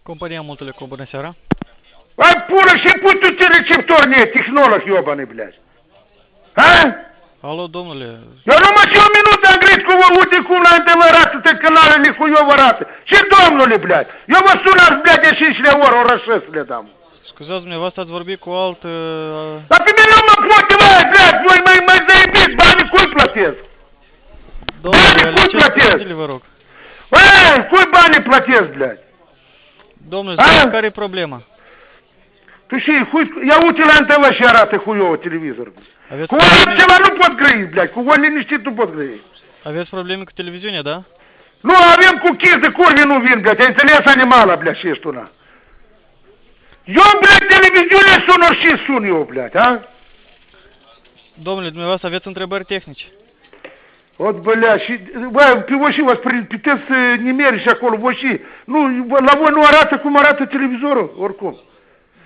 Compania Multilecom, bună seara. Ai pură și pui tu ce receptor ne, tehnolog, iobane, блядь. Ha? Alo, domnule. Eu numai și un minut am gris cu vă, uite cum la adevărat-te canalele cu eu vă arată. Ce domnule, блядь? Eu vă sunați, блядь, de 5 de ori, ora 6 le dam. Scuzați, dumneavoastră ați vorbit cu alt... Dar pe mine nu mă poate, блядь, voi mă zăibiți, banii cui plătesc? Domnule, la ce plătile, vă rog? Cui banii plătesc, блядь? Domnule, spuneți care e problema? Tu și, ia uite la NTV și arată cu eu televizor. Cu ceva nu pot grăi, блядь, cu voi liniștit nu pot grăi. Aveți probleme cu televiziunea, da? Nu, avem cu chis de curvi nu vin, блядь, ai înțeles animala, блядь, și ești una. Eu, блядь, televiziune sună și sun eu, блядь, ha? Domnule, dumneavoastră aveți întrebări tehnice. Ot, bălea, și, bă, pe voi și vă puteți să nimeri și acolo, voi și, nu, la voi nu arată cum arată televizorul, oricum.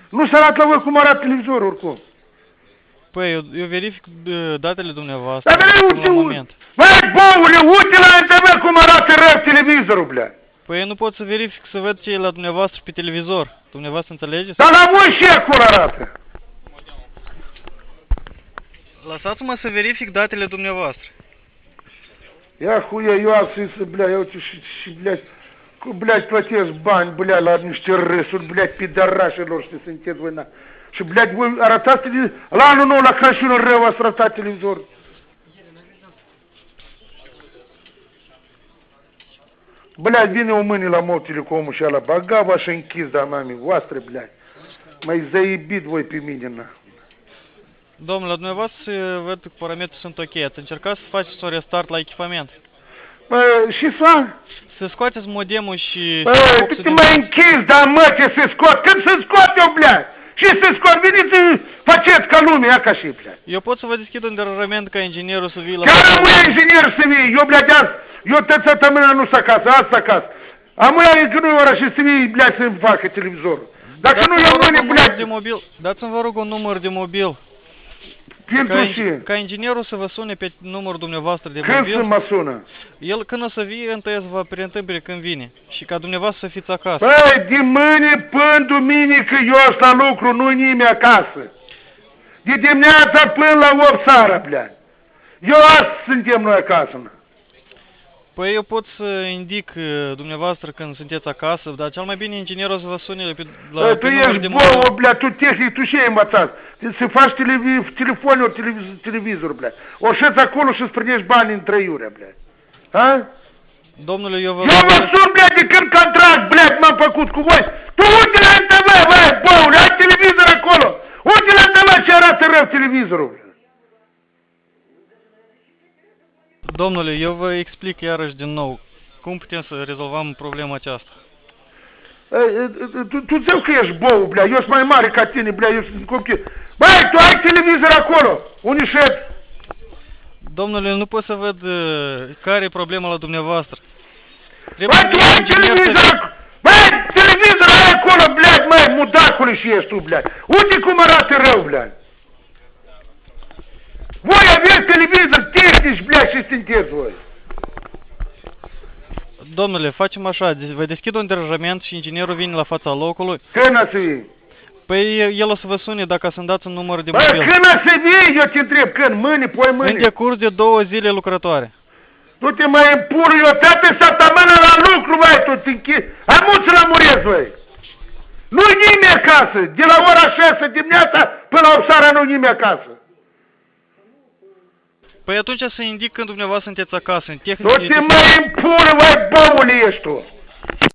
Nu se arată la voi cum arată televizorul, oricum. Păi, eu verific datele dumneavoastră. Dar uite, băi, boule, uite la NTV cum arată rău televizorul, blea. Păi eu nu pot să verific să văd ce e la dumneavoastră pe televizor. Dumneavoastră înțelegeți? Dar la voi și acolo arată. Lăsați-mă să verific datele dumneavoastră. Ia huia, eu am zis, blea, eu și blea, cu blea plătesc bani, blea, la niște râsuri, blea, pidarașelor, știi, sunteți voi, na. Și, blea, voi arătați televizor, la anul nou, la Crăciunul rău, ați arătat televizor. Blea, vine o mâine la Multilecomul și ala, bagava și închis, da, mami, voastră, blea. M-ai zăibit voi pe mine, na. Domnule, dumneavoastră văd că parametrii sunt ok. Ați încercat să faceți un restart la echipament? Bă, și să? Să scoateți modemul și... Bă, tu te mai închis, dar mă, ce se scot? Când se scot eu, blea? Și se scot, veniți, faceți ca lumea, ca și, blea. Eu pot să vă deschid un deranjament ca inginerul să vii la... Care mă inginer să vii? Eu, blea, de-azi, eu săptămâna nu-s acasă, azi acasă. Amuia e că nu e ora și să vii, blea, să-mi facă televizorul. Dacă nu, eu mâine, blea... Dați-mi, vă rog, un număr de mobil. Ca inginerul să vă sune pe numărul dumneavoastră de mobil. Când să mă sună? El când o să vie, întâi să vă preîntâmpine când vine. Și ca dumneavoastră să fiți acasă. Băi, din mâine până duminică eu sunt la lucru, nu-i nimeni acasă. De dimineața până la 8 seara, blea. Eu azi suntem noi acasă. Păi eu pot să indic dumneavoastră când sunteți acasă, dar cel mai bine inginerul o să vă sune pe număr de mobil. Tu ești blea, tu tehnic, tu ce ai învățat? Să faci telefonul, televizor, blea. O șeți acolo și îți primești bani în 3 ore, blea. Ha? Domnule, eu vă sun, blea, de când contract, blea, m-am făcut cu voi. Tu uite la NTV, băi, băule, ai televizor acolo. Uite la NTV ce arată rău televizorul. Domnule, eu vă explic iarăși din nou cum putem să rezolvăm problema aceasta. Tu zici că ești bou, blea, eu sunt mai mare ca tine, blea, eu sunt copil. Băi, tu ai televizor acolo, unii șed. Domnule, nu pot să văd care e problema la dumneavoastră. Băi, tu ai televizor acolo. Băi, televizor ai acolo, blea, măi, mudacule și ești tu, blea. Uite cum arată rău, blea. Voi aveți televizor tehnici, blea, și sunteți voi. Domnule, facem așa, vă deschid un deranjament și inginerul vine la fața locului. Când o să vii? Păi el o să vă sune dacă să-mi dați un număr de mobil. Băi, când o să vii, eu te întreb, când? Mâine, poi mâine? În decurs de 2 zile lucrătoare. Tu te mai împur, eu toată săptămâna la lucru, băi, tu te închizi. Amuți la murezi, băi. Nu-i nimeni acasă, de la ora 6 dimineața până la 8 seara nu-i nimeni acasă. Păi atunci să indic când dumneavoastră sunteți acasă, în tehnică... Nu te mai împură, băi, băule, ești tu!